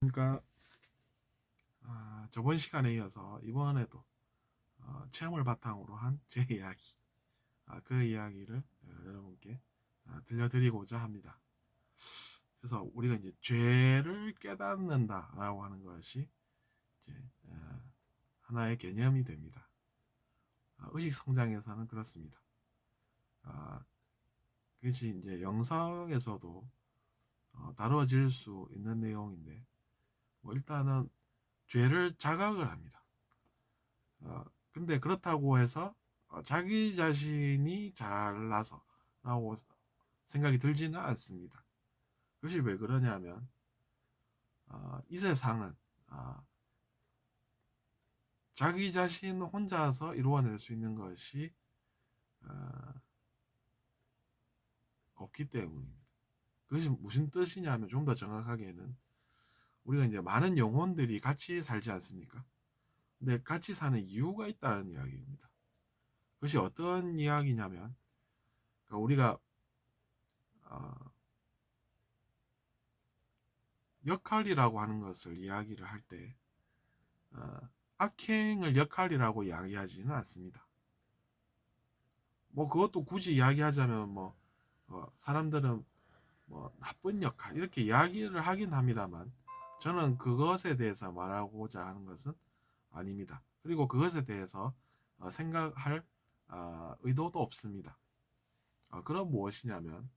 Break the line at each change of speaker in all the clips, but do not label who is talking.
그러니까 저번 시간에 이어서 이번에도 체험을 바탕으로 한 제 이야기, 그 이야기를 여러분께 들려드리고자 합니다. 그래서 우리가 이제 죄를 깨닫는다라고 하는 것이 이제 하나의 개념이 됩니다. 의식 성장에서는 그렇습니다. 그것이 이제 영성에서도 다루어질 수 있는 내용인데, 뭐 일단은 죄를 자각을 합니다. 근데 그렇다고 해서 자기 자신이 잘나서 라고 생각이 들지는 않습니다. 그것이 왜 그러냐면 이 세상은 자기 자신 혼자서 이루어낼 수 있는 것이 없기 때문입니다. 그것이 무슨 뜻이냐면, 좀 더 정확하게는 우리가 이제 많은 영혼들이 같이 살지 않습니까? 근데 같이 사는 이유가 있다는 이야기입니다. 그것이 어떤 이야기냐면, 그러니까 우리가 역할이라고 하는 것을 이야기를 할 때 악행을 역할이라고 이야기하지는 않습니다. 뭐 그것도 굳이 이야기하자면 사람들은 뭐 나쁜 역할 이렇게 이야기를 하긴 합니다만, 저는 그것에 대해서 말하고자 하는 것은 아닙니다. 그리고 그것에 대해서 생각할 의도도 없습니다. 그럼 무엇이냐면,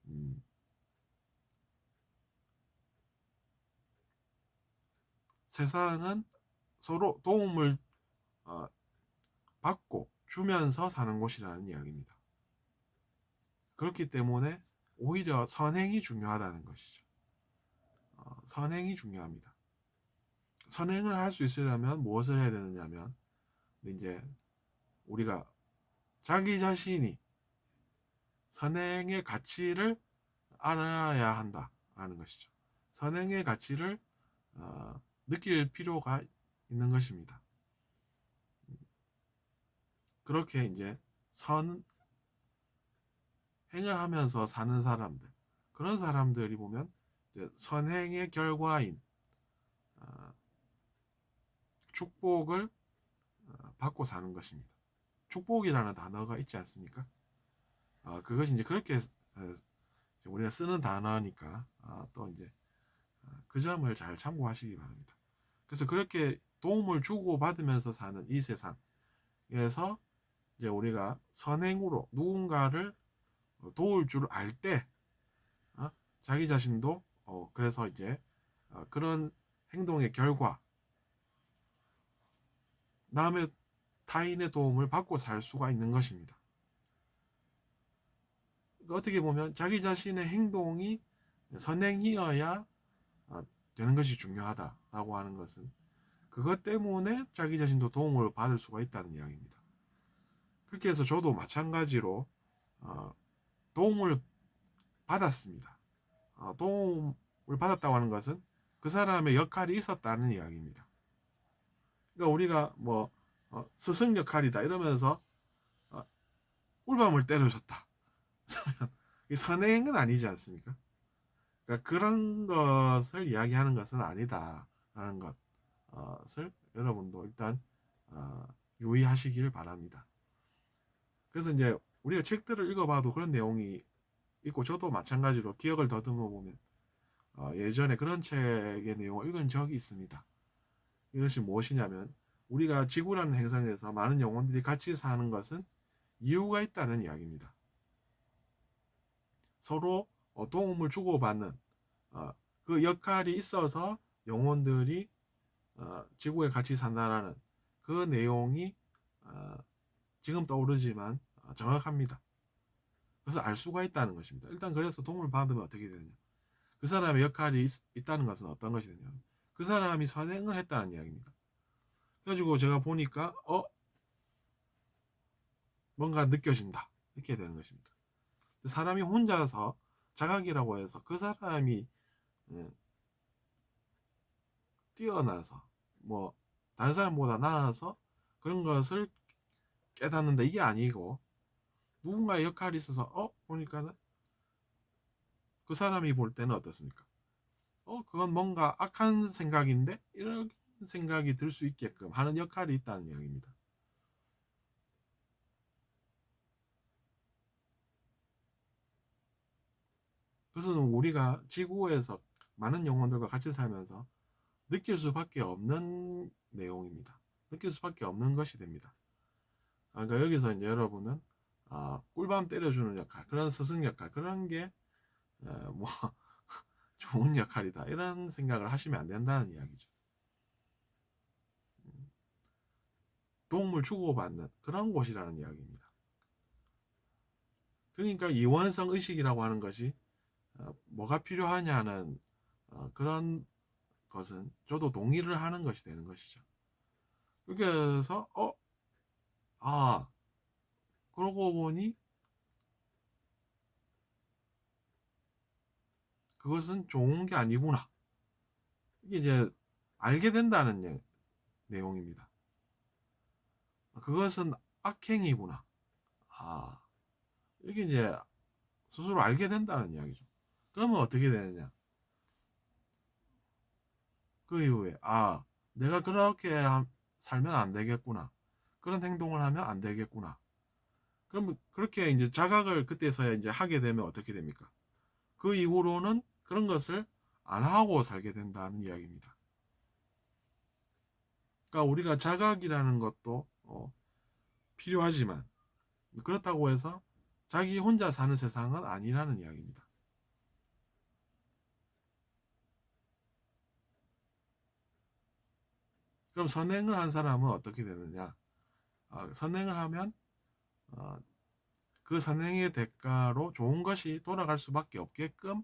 음, 세상은 서로 도움을 어, 받고 주면서 사는 곳이라는 이야기입니다. 그렇기 때문에 오히려 선행이 중요하다는 것이죠. 선행이 중요합니다. 선행을 할 수 있으려면 무엇을 해야 되느냐면, 이제 우리가 자기 자신이 선행의 가치를 알아야 한다라는 것이죠. 선행의 가치를 느낄 필요가 있는 것입니다. 그렇게 이제 선행을 하면서 사는 사람들, 그런 사람들이 보면 선행의 결과인 축복을 받고 사는 것입니다. 축복이라는 단어가 있지 않습니까? 그것이 이제 그렇게 우리가 쓰는 단어니까 또 이제 그 점을 잘 참고하시기 바랍니다. 그래서 그렇게 도움을 주고 받으면서 사는 이 세상에서 이제 우리가 선행으로 누군가를 도울 줄 알 때 자기 자신도 그래서 이제 그런 행동의 결과 남의 타인의 도움을 받고 살 수가 있는 것입니다. 그러니까 어떻게 보면 자기 자신의 행동이 선행이어야 되는 것이 중요하다라고 하는 것은, 그것 때문에 자기 자신도 도움을 받을 수가 있다는 이야기입니다. 그렇게 해서 저도 마찬가지로 도움을 받았습니다. 도움을 받았다고 하는 것은 그 사람의 역할이 있었다는 이야기입니다. 그러니까 우리가 스승 역할이다 이러면서 꿀밤을 때려줬다. 선행은 아니지 않습니까? 그러니까 그런 것을 이야기하는 것은 아니다라는 것을 여러분도 일단 유의하시길 바랍니다. 그래서 이제 우리가 책들을 읽어봐도 그런 내용이 있고, 저도 마찬가지로 기억을 더듬어 보면 예전에 그런 책의 내용을 읽은 적이 있습니다. 이것이 무엇이냐면, 우리가 지구라는 행성에서 많은 영혼들이 같이 사는 것은 이유가 있다는 이야기입니다. 서로 도움을 주고받는 그 역할이 있어서 영혼들이 지구에 같이 산다라는 그 내용이 지금 떠오르지만 정확합니다. 그래서 알 수가 있다는 것입니다. 일단 그래서 도움을 받으면 어떻게 되느냐, 그 사람의 역할이 있다는 것은 어떤 것이 되냐, 그 사람이 선행을 했다는 이야기입니다. 그래가지고 제가 보니까 뭔가 느껴진다 이렇게 되는 것입니다. 사람이 혼자서 자각이라고 해서 그 사람이 뛰어나서 다른 사람보다 나아서 그런 것을 깨닫는다, 이게 아니고, 누군가의 역할이 있어서 보니까는 그 사람이 볼 때는 어떻습니까? 그건 뭔가 악한 생각인데 이런 생각이 들 수 있게끔 하는 역할이 있다는 이야기입니다. 그것은 우리가 지구에서 많은 영혼들과 같이 살면서 느낄 수밖에 없는 내용입니다. 느낄 수밖에 없는 것이 됩니다. 그러니까 여기서 이제 여러분은 꿀밤 때려주는 역할, 그런 스승 역할, 그런 게 뭐 좋은 역할이다 이런 생각을 하시면 안 된다는 이야기죠. 도움을 주고받는 그런 곳이라는 이야기입니다. 그러니까 이원성 의식이라고 하는 것이 뭐가 필요하냐는 그런 것은 저도 동의를 하는 것이 되는 것이죠. 그래서 아 그러고 보니 그것은 좋은 게 아니구나. 이게 이제 알게 된다는 내용입니다. 그것은 악행이구나. 아, 이렇게 이제 스스로 알게 된다는 이야기죠. 그러면 어떻게 되느냐? 그 이후에 내가 그렇게 살면 안 되겠구나. 그런 행동을 하면 안 되겠구나. 그럼 그렇게 이제 자각을 그때서야 이제 하게 되면 어떻게 됩니까? 그 이후로는 그런 것을 안 하고 살게 된다는 이야기입니다. 그러니까 우리가 자각이라는 것도 필요하지만 그렇다고 해서 자기 혼자 사는 세상은 아니라는 이야기입니다. 그럼 선행을 한 사람은 어떻게 되느냐? 선행을 하면 어, 그 선행의 대가로 좋은 것이 돌아갈 수밖에 없게끔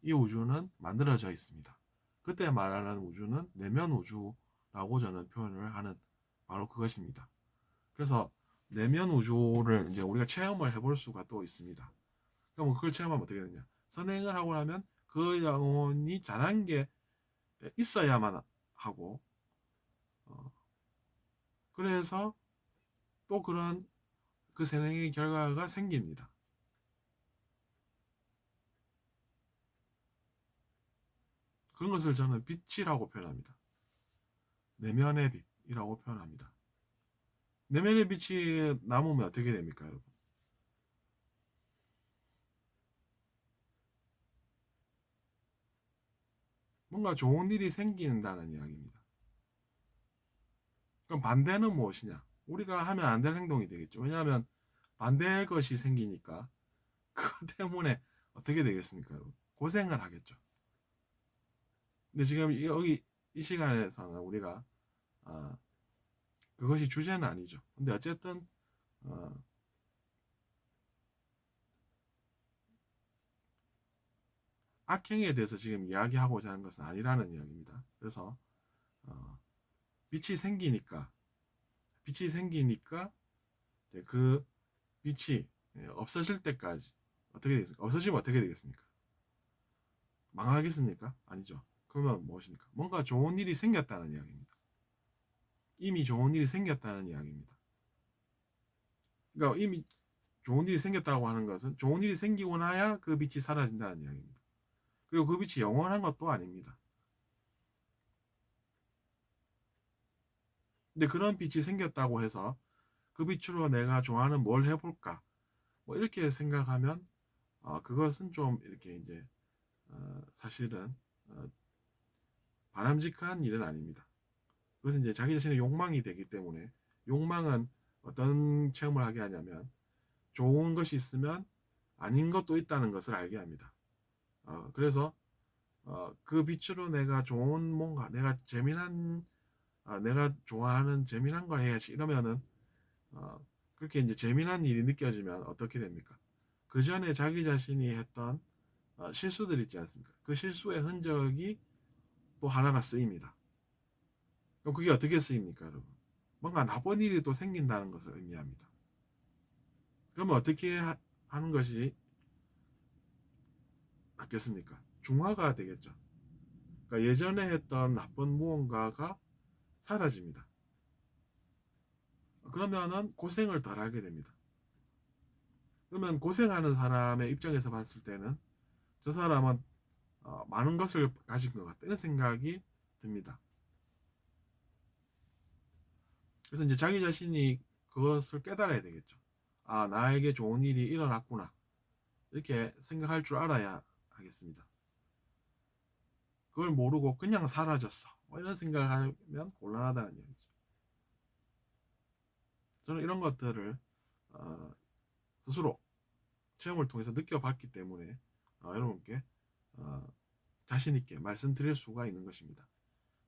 이 우주는 만들어져 있습니다. 그때 말하는 우주는 내면 우주라고 저는 표현을 하는 바로 그것입니다. 그래서 내면 우주를 이제 우리가 체험을 해볼 수가 또 있습니다. 그럼 그걸 체험하면 어떻게 되냐? 선행을 하고 나면 그 영혼이 잘한 게 있어야만 하고, 어, 그래서 또 그런 그 선행의 결과가 생깁니다. 그런 것을 저는 빛이라고 표현합니다. 내면의 빛이라고 표현합니다. 내면의 빛이 남으면 어떻게 됩니까, 여러분? 뭔가 좋은 일이 생긴다는 이야기입니다. 그럼 반대는 무엇이냐? 우리가 하면 안 될 행동이 되겠죠. 왜냐하면 반대의 것이 생기니까 그것 때문에 어떻게 되겠습니까, 여러분? 고생을 하겠죠. 근데 지금 여기 이 시간에서는 우리가 어, 그것이 주제는 아니죠. 근데 어쨌든 어, 악행에 대해서 지금 이야기하고자 하는 것은 아니라는 이야기입니다. 그래서 어, 빛이 생기니까 빛이 생기니까 이제 그 빛이 없어질 때까지 어떻게 되겠습니까? 없어지면 어떻게 되겠습니까? 망하겠습니까? 아니죠. 그러면 무엇입니까? 뭔가 좋은 일이 생겼다는 이야기입니다. 이미 좋은 일이 생겼다는 이야기입니다. 그러니까 이미 좋은 일이 생겼다고 하는 것은 좋은 일이 생기고 나야 그 빛이 사라진다는 이야기입니다. 그리고 그 빛이 영원한 것도 아닙니다. 근데 그런 빛이 생겼다고 해서 그 빛으로 내가 좋아하는 뭘 해볼까? 뭐 이렇게 생각하면 그것은 좀 이렇게 이제 사실은 바람직한 일은 아닙니다. 그것은 이제 자기 자신의 욕망이 되기 때문에 욕망은 어떤 체험을 하게 하냐면 좋은 것이 있으면 아닌 것도 있다는 것을 알게 합니다. 그래서 그 빛으로 내가 좋은 뭔가 내가 재미난 내가 좋아하는 재미난 걸 해야지 이러면은 그렇게 이제 재미난 일이 느껴지면 어떻게 됩니까? 그 전에 자기 자신이 했던 실수들 있지 않습니까? 그 실수의 흔적이 또 하나가 쓰입니다. 그럼 그게 어떻게 쓰입니까, 여러분? 뭔가 나쁜 일이 또 생긴다는 것을 의미합니다. 그러면 어떻게 하는 것이 낫겠습니까? 중화가 되겠죠. 그러니까 예전에 했던 나쁜 무언가가 사라집니다. 그러면은 고생을 덜 하게 됩니다. 그러면 고생하는 사람의 입장에서 봤을 때는 저 사람은 많은 것을 가진 것 같다 이런 생각이 듭니다. 그래서 이제 자기 자신이 그것을 깨달아야 되겠죠. 아, 나에게 좋은 일이 일어났구나 이렇게 생각할 줄 알아야 하겠습니다. 그걸 모르고 그냥 사라졌어 뭐 이런 생각을 하면 곤란하다는 얘기죠. 저는 이런 것들을 스스로 체험을 통해서 느껴봤기 때문에 여러분께 자신 있게 말씀드릴 수가 있는 것입니다.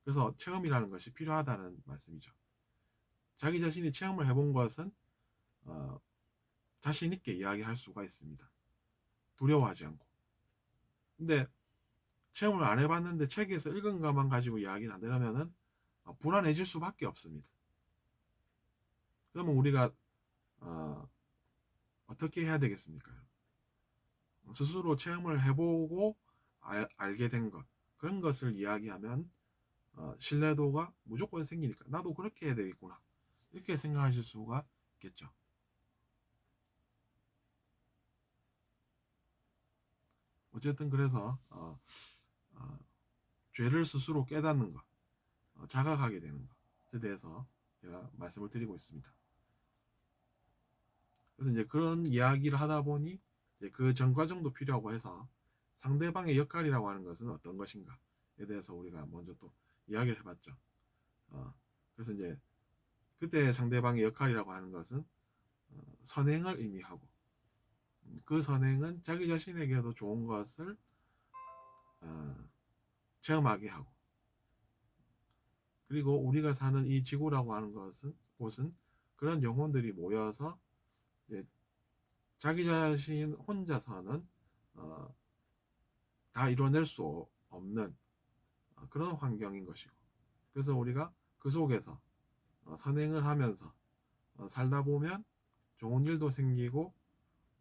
그래서 체험이라는 것이 필요하다는 말씀이죠. 자기 자신이 체험을 해본 것은 자신 있게 이야기할 수가 있습니다. 두려워하지 않고. 근데 체험을 안 해봤는데 책에서 읽은 것만 가지고 이야기를 하려면은 불안해질 수밖에 없습니다. 그러면 우리가 어떻게 해야 되겠습니까? 스스로 체험을 해보고 알게 된 것, 그런 것을 이야기하면 신뢰도가 무조건 생기니까 나도 그렇게 해야 되겠구나 이렇게 생각하실 수가 있겠죠. 어쨌든 그래서 죄를 스스로 깨닫는 것, 자각하게 되는 것에 대해서 제가 말씀을 드리고 있습니다. 그래서 이제 그런 이야기를 하다 보니 이제 그 전 과정도 필요하고 해서 상대방의 역할이라고 하는 것은 어떤 것인가에 대해서 우리가 먼저 또 이야기를 해봤죠. 그래서 이제 그때 상대방의 역할이라고 하는 것은 선행을 의미하고 그 선행은 자기 자신에게도 좋은 것을 체험하게 하고 그리고 우리가 사는 이 지구라고 하는 곳은 그런 영혼들이 모여서 자기 자신 혼자서는 다 이뤄낼 수 없는 그런 환경인 것이고 그래서 우리가 그 속에서 선행을 하면서 살다 보면 좋은 일도 생기고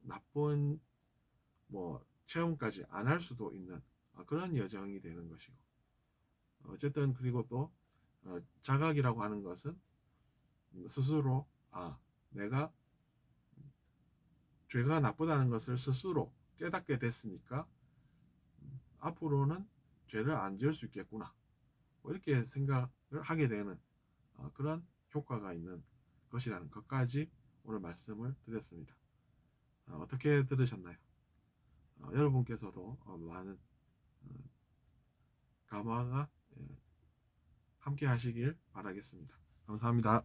나쁜 뭐 체험까지 안 할 수도 있는 그런 여정이 되는 것이고 어쨌든 그리고 또 자각이라고 하는 것은 스스로 내가 죄가 나쁘다는 것을 스스로 깨닫게 됐으니까 앞으로는 죄를 안 지을 수 있겠구나 뭐 이렇게 생각을 하게 되는 그런 효과가 있는 것이라는 것까지 오늘 말씀을 드렸습니다. 어떻게 들으셨나요? 여러분께서도 많은 감화가 함께 하시길 바라겠습니다. 감사합니다.